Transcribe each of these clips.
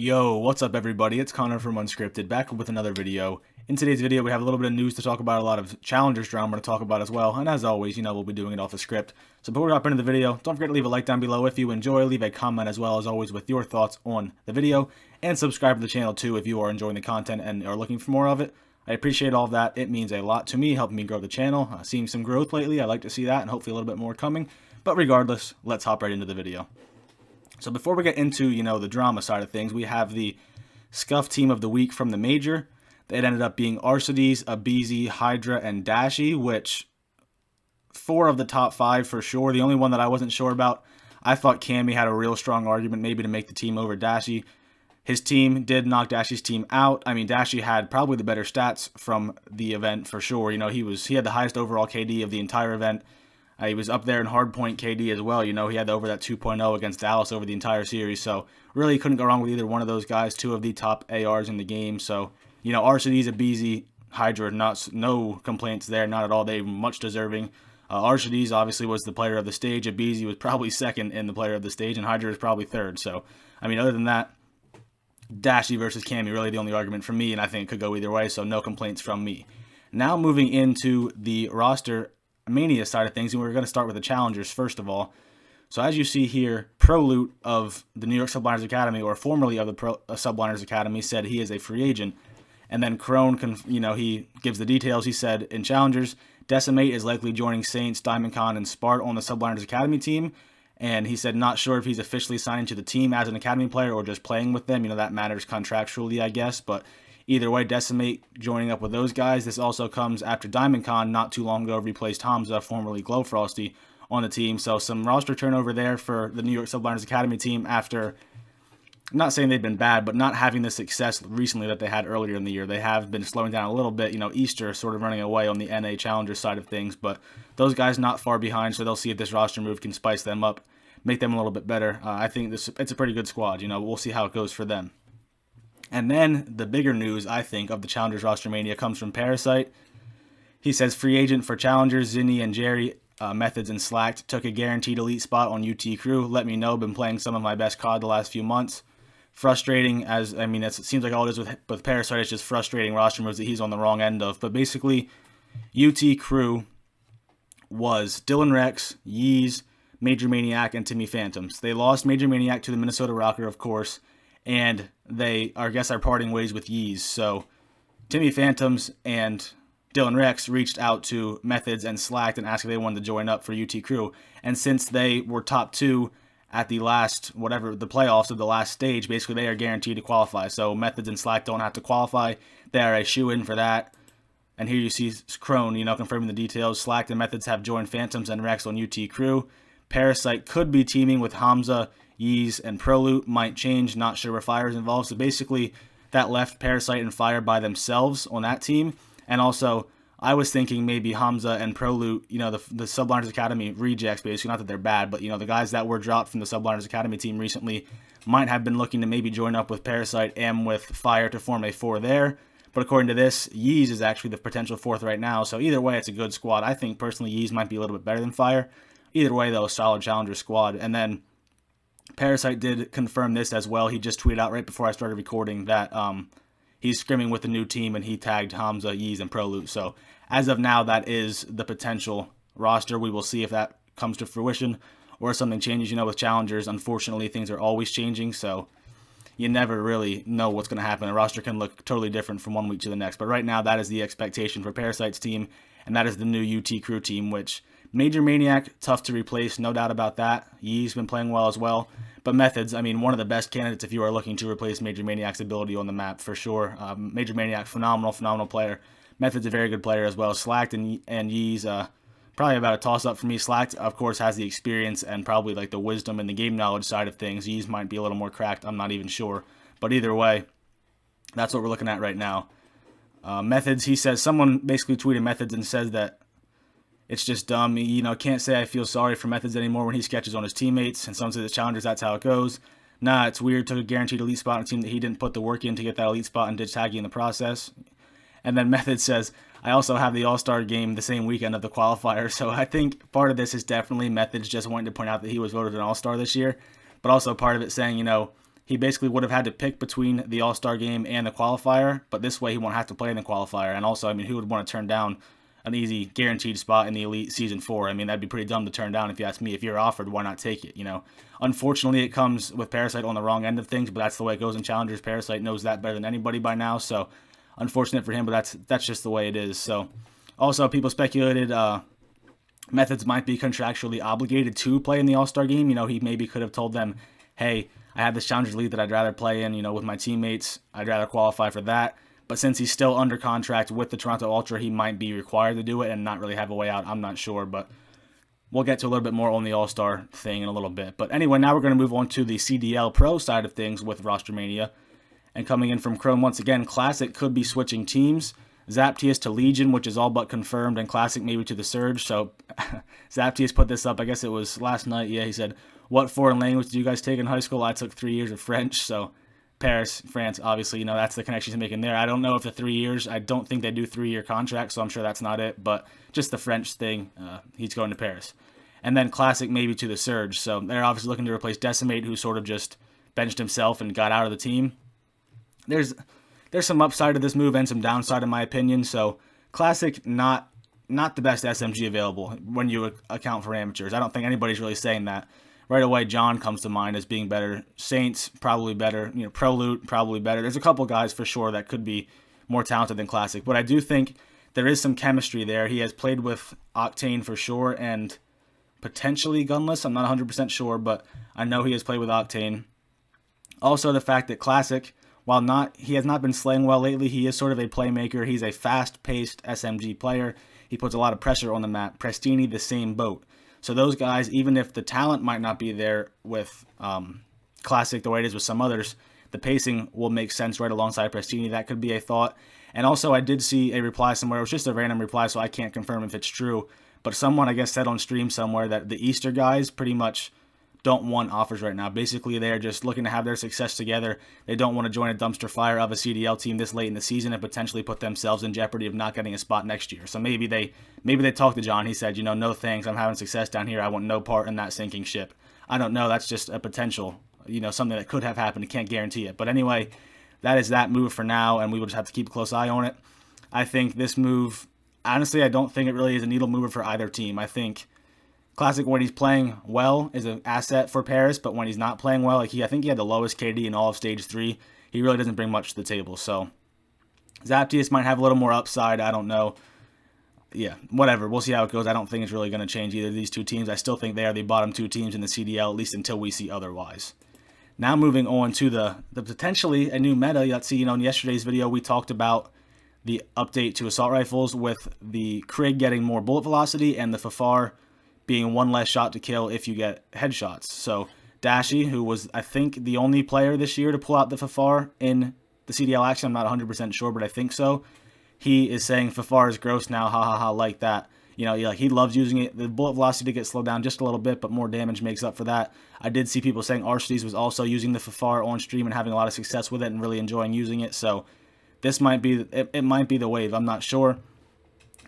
Yo, what's up everybody? It's Connor from Unscripted, back with another video. In today's video, we have a little bit of news to talk about, a lot of challengers drama to talk about as well, and as always, we'll be doing it off the script. So before we hop into the video, don't forget to leave a like down below if you enjoy, leave a comment as well as always with your thoughts on the video, and subscribe to the channel too if you are enjoying the content and are looking for more of it. I appreciate all of that. It means a lot to me, helping me grow the channel. Seeing some growth lately, I like to see that, and hopefully a little bit more coming. But regardless, let's hop right into the video. So before we get into, the drama side of things, we have the Scuff Team of the Week from the Major. It ended up being Arcides, Abizi, Hydra, and Dashi, which 4 of the top 5 for sure. The only one that I wasn't sure about, I thought Cammy had a real strong argument maybe to make the team over Dashi. His team did knock Dashi's team out. I mean, Dashi had probably the better stats from the event for sure. He had the highest overall KD of the entire event. He was up there in hardpoint KD as well. He had over that 2.0 against Dallas over the entire series. So really couldn't go wrong with either one of those guys. 2 of the top ARs in the game. So, Arcides, Abizi, Hydra, no complaints there. Not at all. They were much deserving. Arcides obviously was the player of the stage. Abizi was probably second in the player of the stage. And Hydra is probably third. So, other than that, Dashi versus Cammy, really the only argument from me. And I think it could go either way. So no complaints from me. Now moving into the roster Mania side of things, and we're going to start with the challengers first of all. So as you see here, ProLoot of the New York Subliners Academy, or formerly of the Subliners Academy, said he is a free agent. And then Crone, he gives the details. He said in challengers, Decimate is likely joining Saints, DiamondCon, and Spart on the Subliners Academy team. And he said not sure if he's officially signed to the team as an academy player or just playing with them. That matters contractually, I guess, but either way, Decimate joining up with those guys. This also comes after DiamondCon not too long ago replaced Hamza, formerly Glowfrosty, on the team. So some roster turnover there for the New York Subliners Academy team after, I'm not saying they've been bad, but not having the success recently that they had earlier in the year. They have been slowing down a little bit. Easter sort of running away on the NA Challenger side of things, but those guys not far behind, so they'll see if this roster move can spice them up, make them a little bit better. I think it's a pretty good squad. We'll see how it goes for them. And then the bigger news, I think, of the Challengers roster mania comes from Parasite. He says free agent for Challengers, Zinni and Jerry, Methodz and Slacked, took a guaranteed elite spot on UT Crew. Let me know, been playing some of my best COD the last few months. Frustrating, it seems like all it is with Parasite, it's just frustrating roster moves that he's on the wrong end of. But basically, UT Crew was Dylan Rex, Yeez, Major Maniac, and Timmy Phantoms. They lost Major Maniac to the Minnesota Rocker, of course, and they, I guess, are parting ways with Yeez. So Timmy Phantoms and Dylan Rex reached out to Methodz and Slacked and asked if they wanted to join up for UT Crew. And since they were top 2 at the last, the playoffs of the last stage, basically they are guaranteed to qualify. So Methodz and Slacked don't have to qualify. They are a shoe-in for that. And here you see Crone, confirming the details. Slacked and Methodz have joined Phantoms and Rex on UT Crew. Parasite could be teaming with Hamza, Yeez, and ProLoot. Might change, not sure where Fire is involved. So basically, that left Parasite and Fire by themselves on that team. And also, I was thinking maybe Hamza and ProLoot, the Subliners Academy rejects, basically, not that they're bad, but, the guys that were dropped from the Subliners Academy team recently might have been looking to maybe join up with Parasite and with Fire to form a 4 there. But according to this, Yeez is actually the potential 4th right now. So either way, it's a good squad. I think, personally, Yeez might be a little bit better than Fire. Either way, though, a solid Challenger squad. And then Parasite did confirm this as well. He just tweeted out right before I started recording that he's scrimming with the new team, and he tagged Hamza, Yeez, and ProLoot. So as of now, that is the potential roster. We will see if that comes to fruition or something changes. With Challengers, unfortunately, things are always changing, so you never really know what's going to happen. A roster can look totally different from one week to the next. But right now, that is the expectation for Parasite's team, and that is the new UT Crew team, which Major Maniac, tough to replace, no doubt about that. Yee's been playing well as well. But Methodz, one of the best candidates if you are looking to replace Major Maniac's ability on the map, for sure. Major Maniac, phenomenal player. Methodz a very good player as well. Slacked and Yee's, probably about a toss-up for me. Slacked, of course, has the experience and probably the wisdom and the game knowledge side of things. Yee's might be a little more cracked, I'm not even sure. But either way, that's what we're looking at right now. Methodz, he says, someone basically tweeted Methodz and says that it's just dumb. Can't say I feel sorry for Methodz anymore when he sketches on his teammates. And some say the Challengers, that's how it goes. Nah, it's weird. Took a guaranteed elite spot on a team that he didn't put the work in to get that elite spot and ditched Haggy in the process. And then Methodz says, I also have the AllStar Game the same weekend of the qualifier. So I think part of this is definitely Methodz just wanting to point out that he was voted an All-Star this year. But also part of it saying, he basically would have had to pick between the All-Star game and the qualifier, but this way he won't have to play in the qualifier. And also, I mean, who would want to turn down an easy guaranteed spot in the Elite Season 4? I mean, that'd be pretty dumb to turn down if you ask me. If you're offered, why not take it, you know? Unfortunately, it comes with Parasite on the wrong end of things, but that's the way it goes in Challengers. Parasite knows that better than anybody by now, so unfortunate for him, but that's just the way it is. So, also, people speculated Methodz might be contractually obligated to play in the All-Star game. You know, he maybe could have told them, hey, I have this Challengers League that I'd rather play in, you know, with my teammates. I'd rather qualify for that. But since he's still under contract with the Toronto Ultra, he might be required to do it and not really have a way out. I'm not sure, but we'll get to a little bit more on the All-Star thing in a little bit. But anyway, now we're going to move on to the CDL Pro side of things with Roster Mania. And coming in from Chrome, once again, Classic could be switching teams. Zaptius to Legion, which is all but confirmed, and Classic maybe to the Surge. So Zaptius put this up, I guess it was last night. Yeah, he said, what foreign language did you guys take in high school? I took 3 years of French. So Paris, France, obviously, you know, that's the connection he's making there. I don't know if the 3 years, I don't think they do 3-year contracts, so I'm sure that's not it. But just the French thing, he's going to Paris. And then Classic maybe to the Surge. So they're obviously looking to replace Decimate, who sort of just benched himself and got out of the team. There's some upside to this move and some downside in my opinion. So Classic, not the best SMG available when you account for amateurs. I don't think anybody's really saying that. Right away, John comes to mind as being better. Saints, probably better. You know, Pro Loot, probably better. There's a couple guys for sure that could be more talented than Classic. But I do think there is some chemistry there. He has played with Octane for sure and potentially Gunless. I'm not 100% sure, but I know he has played with Octane. Also, the fact that Classic, while he has not been slaying well lately, he is sort of a playmaker. He's a fast-paced SMG player. He puts a lot of pressure on the map. Prestini, the same boat. So those guys, even if the talent might not be there with Classic the way it is with some others, the pacing will make sense right alongside Prestini. That could be a thought. And also, I did see a reply somewhere. It was just a random reply, so I can't confirm if it's true. But someone, I guess, said on stream somewhere that the Easter guys pretty much don't want offers right now. Basically, they're just looking to have their success together. They don't want to join a dumpster fire of a CDL team this late in the season and potentially put themselves in jeopardy of not getting a spot next year. So maybe they talked to John. He said, you know, no thanks. I'm having success down here. I want no part in that sinking ship. I don't know. That's just a potential, you know, something that could have happened. You can't guarantee it. But anyway, that is that move for now, and we will just have to keep a close eye on it. I think this move, honestly, I don't think it really is a needle mover for either team. I think Classic, when he's playing well, is an asset for Paris, but when he's not playing well, like I think he had the lowest KD in all of Stage 3, he really doesn't bring much to the table. So Zaptius might have a little more upside. I don't know. Yeah, whatever. We'll see how it goes. I don't think it's really going to change either of these two teams. I still think they are the bottom two teams in the CDL, at least until we see otherwise. Now moving on to the potentially a new meta. Let's see, you know, in yesterday's video, we talked about the update to assault rifles with the Krig getting more bullet velocity and the FFAR being one less shot to kill if you get headshots. So Dashi, who was, I think, the only player this year to pull out the FFAR in the CDL action, I'm not 100% sure, but I think so. He is saying FFAR is gross now, ha ha ha, like that. You know, like he loves using it. The bullet velocity did get slowed down just a little bit, but more damage makes up for that. I did see people saying Arshties was also using the FFAR on stream and having a lot of success with it and really enjoying using it. So this might be, it might be the wave. I'm not sure.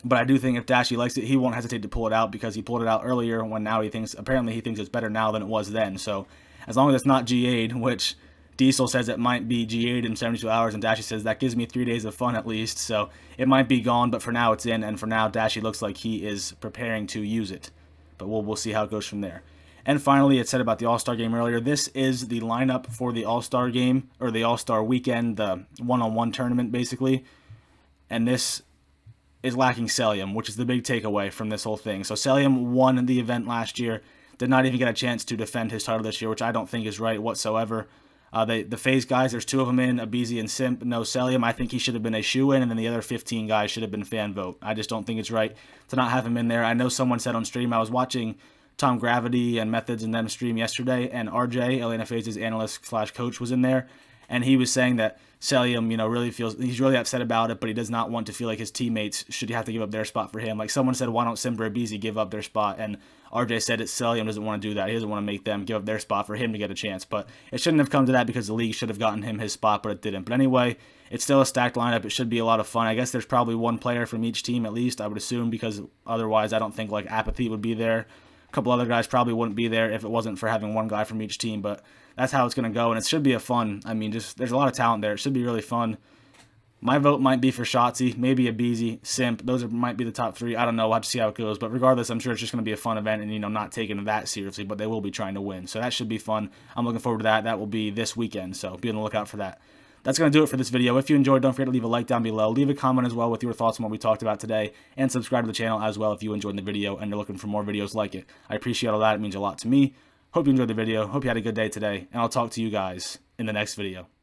But I do think if Dashi likes it, he won't hesitate to pull it out because he pulled it out earlier when now apparently he thinks it's better now than it was then. So as long as it's not GA'd, which Diesel says it might be GA'd in 72 hours, and Dashi says that gives me 3 days of fun at least. So it might be gone, but for now it's in, and for now Dashi looks like he is preparing to use it. But we'll see how it goes from there. And finally, it said about the All-Star Game earlier, this is the lineup for the All-Star Game, or the All-Star Weekend, the one-on-one tournament basically. And this is lacking Celium, which is the big takeaway from this whole thing. So Celium won the event last year, did not even get a chance to defend his title this year, which I don't think is right whatsoever. The FaZe guys, there's 2 of them in, Abizi and Simp, no Celium. I think he should have been a shoe-in, and then the other 15 guys should have been fan vote. I just don't think it's right to not have him in there. I know someone said on stream, I was watching Tom Gravity and Methodz and them stream yesterday, and RJ, Elena FaZe's analyst/coach, was in there, and he was saying that Celium, you know, he's really upset about it, but he does not want to feel like his teammates should have to give up their spot for him. Like someone said, why don't Simba or Abizi give up their spot? And RJ said Celium doesn't want to do that. He doesn't want to make them give up their spot for him to get a chance. But it shouldn't have come to that because the league should have gotten him his spot, but it didn't. But anyway, it's still a stacked lineup. It should be a lot of fun. I guess there's probably one player from each team at least, I would assume, because otherwise I don't think like Apathy would be there. A couple other guys probably wouldn't be there if it wasn't for having one guy from each team, but that's how it's going to go, and it should be a fun, I mean, just there's a lot of talent there. It should be really fun. My vote might be for Shotzi, maybe a Beezy, Simp. Those might be the top 3. I don't know. We'll have to see how it goes. But regardless, I'm sure it's just going to be a fun event and, not taking it that seriously. But they will be trying to win. So that should be fun. I'm looking forward to that. That will be this weekend. So be on the lookout for that. That's going to do it for this video. If you enjoyed, don't forget to leave a like down below. Leave a comment as well with your thoughts on what we talked about today. And subscribe to the channel as well if you enjoyed the video and you're looking for more videos like it. I appreciate all that. It means a lot to me. Hope you enjoyed the video. Hope you had a good day today. And I'll talk to you guys in the next video.